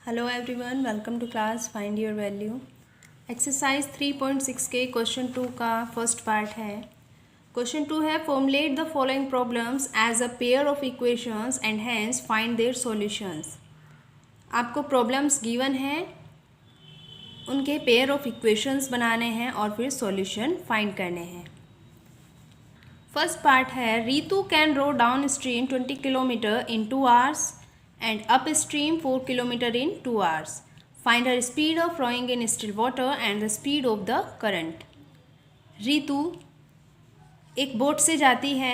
Hello everyone, welcome to class Find Your Value. Exercise 3.6 के question 2 का first part है. Question 2 है formulate the following problems as a pair of equations and hence find their solutions. आपको problems given हैं, उनके pair of equations बनाने हैं और फिर सॉल्यूशन फाइंड करने हैं. फर्स्ट पार्ट है Ritu can row downstream 20 kilometres in 2 hours and upstream 4 km in 2 hours. Find her speed of rowing in still water and the speed of the current. रीतु एक boat से जाती है,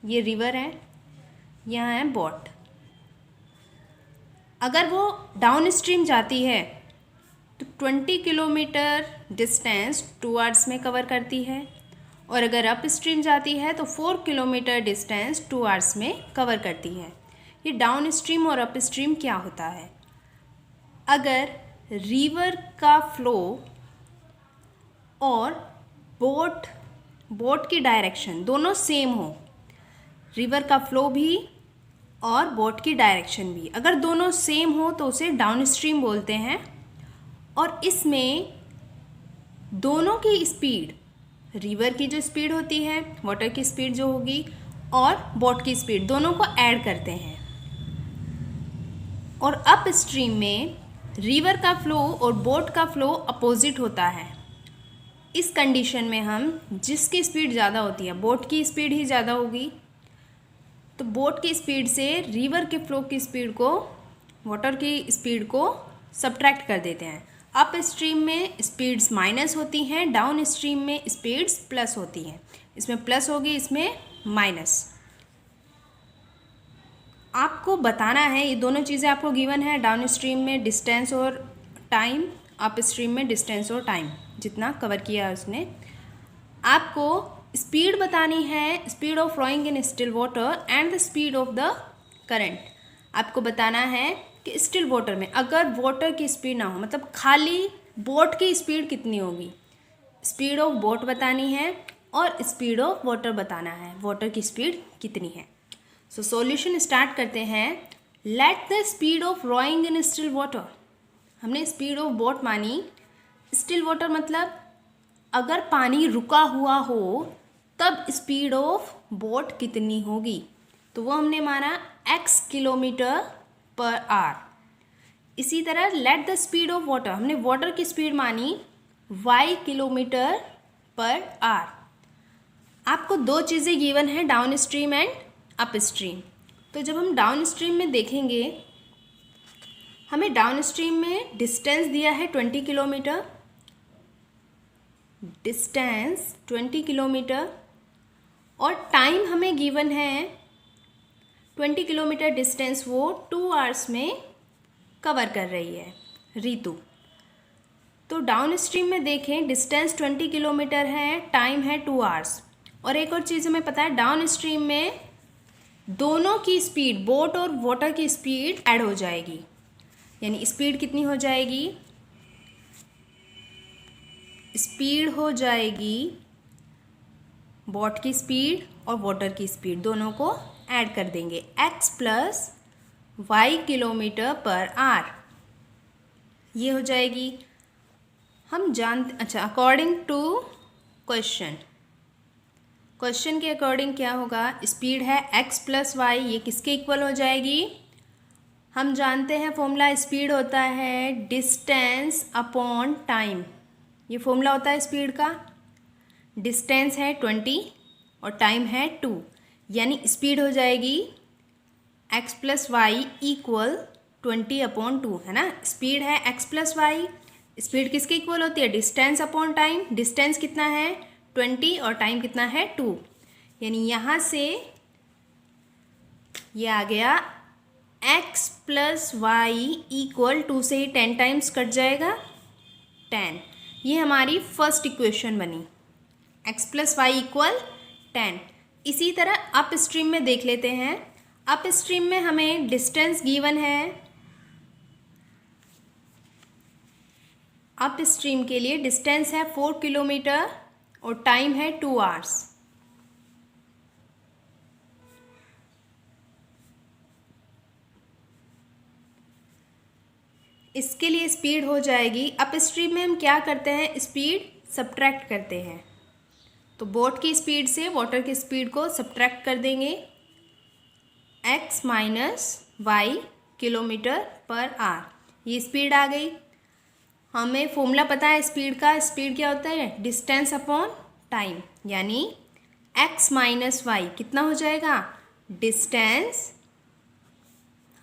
ये river है, यहाँ है बोट. अगर वो डाउन स्ट्रीम जाती है तो 20 किलोमीटर डिस्टेंस 2 hours में कवर करती है, और अगर अप स्ट्रीम जाती है तो 4 किलोमीटर डिस्टेंस 2 hours में कवर करती है. ये डाउन स्ट्रीम और अप स्ट्रीम क्या होता है? अगर रिवर का फ्लो और बोट की डायरेक्शन दोनों सेम हो, रिवर का फ्लो भी और बोट की डायरेक्शन भी अगर दोनों सेम हो तो उसे डाउन स्ट्रीम बोलते हैं. और इसमें दोनों की स्पीड, रिवर की जो स्पीड होती है, वाटर की स्पीड जो होगी, और बोट की स्पीड, दोनों को ऐड करते हैं. और अप स्ट्रीम में रिवर का फ्लो और बोट का फ्लो अपोजिट होता है. इस कंडीशन में हम जिसकी स्पीड ज़्यादा होती है, बोट की स्पीड ही ज़्यादा होगी, तो बोट की स्पीड से रिवर के फ्लो की स्पीड को, वाटर की स्पीड को सब्ट्रैक्ट कर देते हैं. अप स्ट्रीम में स्पीड्स माइनस होती हैं, डाउन स्ट्रीम में स्पीड्स प्लस होती हैं. इसमें प्लस होगी, इसमें माइनस. आपको बताना है, ये दोनों चीज़ें आपको गिवन है. डाउन स्ट्रीम में डिस्टेंस और टाइम, अप स्ट्रीम में डिस्टेंस और टाइम, जितना कवर किया है उसने. आपको स्पीड बतानी है, speed of rowing in still water and the speed of the current. आपको बताना है कि स्टिल वाटर में अगर वाटर की स्पीड ना हो, मतलब खाली बोट की स्पीड कितनी होगी, स्पीड ऑफ बोट बतानी है और स्पीड ऑफ वाटर बताना है, वाटर की स्पीड कितनी है. सो सॉल्यूशन स्टार्ट करते हैं. Let the speed of rowing in still water. हमने स्पीड ऑफ बोट मानी. स्टिल वाटर मतलब अगर पानी रुका हुआ हो तब स्पीड ऑफ बोट कितनी होगी, तो वो हमने माना x किलोमीटर पर आवर. इसी तरह late the speed of water, हमने वाटर की स्पीड मानी y किलोमीटर पर आवर. आपको दो चीज़ें गिवन है, down stream and up stream. तो जब हम डाउन स्ट्रीम में देखेंगे, हमें डाउन स्ट्रीम में डिस्टेंस दिया है 20 किलोमीटर, डिस्टेंस 20 किलोमीटर, और टाइम हमें गिवन है 20 किलोमीटर डिस्टेंस वो 2 hours में कवर कर रही है रीतु. तो डाउन स्ट्रीम में देखें, डिस्टेंस 20 किलोमीटर है, टाइम है 2 hours. और एक और चीज़ हमें पता है, डाउन स्ट्रीम में दोनों की स्पीड, बोट और वाटर की स्पीड ऐड हो जाएगी. यानी स्पीड कितनी हो जाएगी? स्पीड हो जाएगी बोट की स्पीड और वाटर की स्पीड, दोनों को ऐड कर देंगे, x plus y kilometre per hour. ये हो जाएगी. हम जानते, अच्छा, अकॉर्डिंग टू क्वेश्चन के अकॉर्डिंग क्या होगा, स्पीड है x प्लस वाई, ये किसके इक्वल हो जाएगी? हम जानते हैं फॉर्मूला, स्पीड होता है डिस्टेंस अपॉन टाइम. ये फॉर्मूला होता है स्पीड का. डिस्टेंस है 20 और टाइम है 2, यानी स्पीड हो जाएगी x plus y equal 20 upon 2, है ना. स्पीड है x प्लस वाई, स्पीड किसके इक्वल होती है? Distance upon time. डिस्टेंस कितना है? 20 और टाइम कितना है? 2. यानी यहाँ से ये आ गया x प्लस वाई इक्वल 2 से ही 10 टाइम्स कट जाएगा, 10. ये हमारी फर्स्ट इक्वेशन बनी, x प्लस वाई इक्वल 10. इसी तरह अप स्ट्रीम में देख लेते हैं. अप स्ट्रीम में हमें डिस्टेंस गिवन है, अप स्ट्रीम के लिए डिस्टेंस है 4 किलोमीटर और टाइम है 2 hours. इसके लिए स्पीड हो जाएगी, अपस्ट्रीम में हम क्या करते हैं, स्पीड सब्ट्रैक्ट करते हैं। तो बोट की स्पीड से वाटर की स्पीड को सब्ट्रैक्ट कर देंगे, x माइनस वाई किलोमीटर पर आर, ये स्पीड आ गई। हमें फॉर्मूला पता है स्पीड का, स्पीड क्या होता है, डिस्टेंस अपॉन टाइम, यानी x माइनस वाई कितना हो जाएगा, distance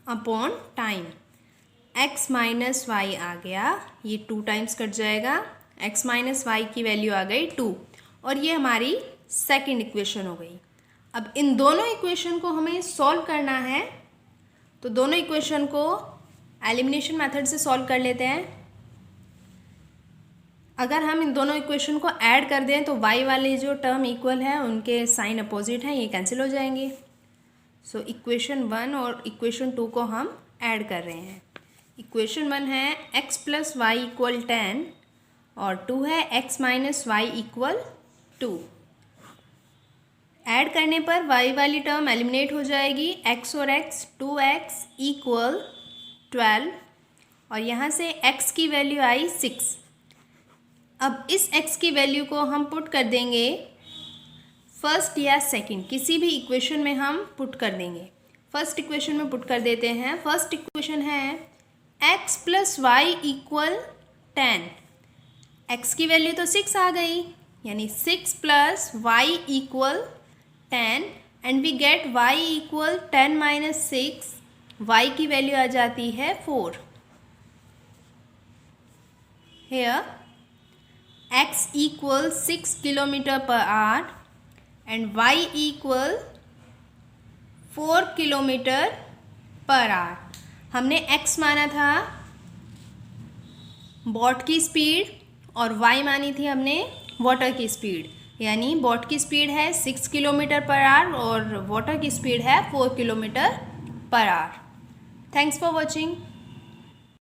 upon time. x minus y आ गया, ये 2 टाइम्स कट जाएगा, x माइनस वाई की वैल्यू आ गई 2, और ये हमारी सेकंड इक्वेशन हो गई। अब इन दोनों इक्वेशन को हमें सॉल्व करना है, तो दोनों इक्वेशन को एलिमिनेशन मेथड से सॉल्व कर लेते हैं। अगर हम इन दोनों इक्वेशन को ऐड कर दें तो y वाले जो टर्म इक्वल है उनके साइन अपोजिट हैं, ये कैंसिल हो जाएंगे। सो इक्वेशन 1 और इक्वेशन 2 को हम ऐड कर रहे हैं। इक्वेशन 1 है x प्लस वाई इक्वल 10 और 2 है x minus y equal 2। Add करने पर y वाली टर्म एलिमिनेट हो जाएगी, x और x 2x इक्वल 12, और यहाँ से x की वैल्यू आई 6। अब इस x की वैल्यू को हम पुट कर देंगे फर्स्ट या सेकंड, किसी भी इक्वेशन में हम पुट कर देंगे। फर्स्ट इक्वेशन में पुट कर देते हैं। फर्स्ट इक्वेशन है x plus y equal 10, x की वैल्यू तो 6 आ गई, यानी 6 plus y equal 10 and we get y इक्वल 10 माइनस 6, y की वैल्यू आ जाती है 4। Here x equal 6 kilometre per hour and y equal 4 kilometre per hour. हमने x माना था बोट की स्पीड और y मानी थी हमने वाटर की स्पीड, यानी बोट की स्पीड है 6 किलोमीटर पर आवर और वाटर की स्पीड है 4 kilometre per our. Thanks for watching.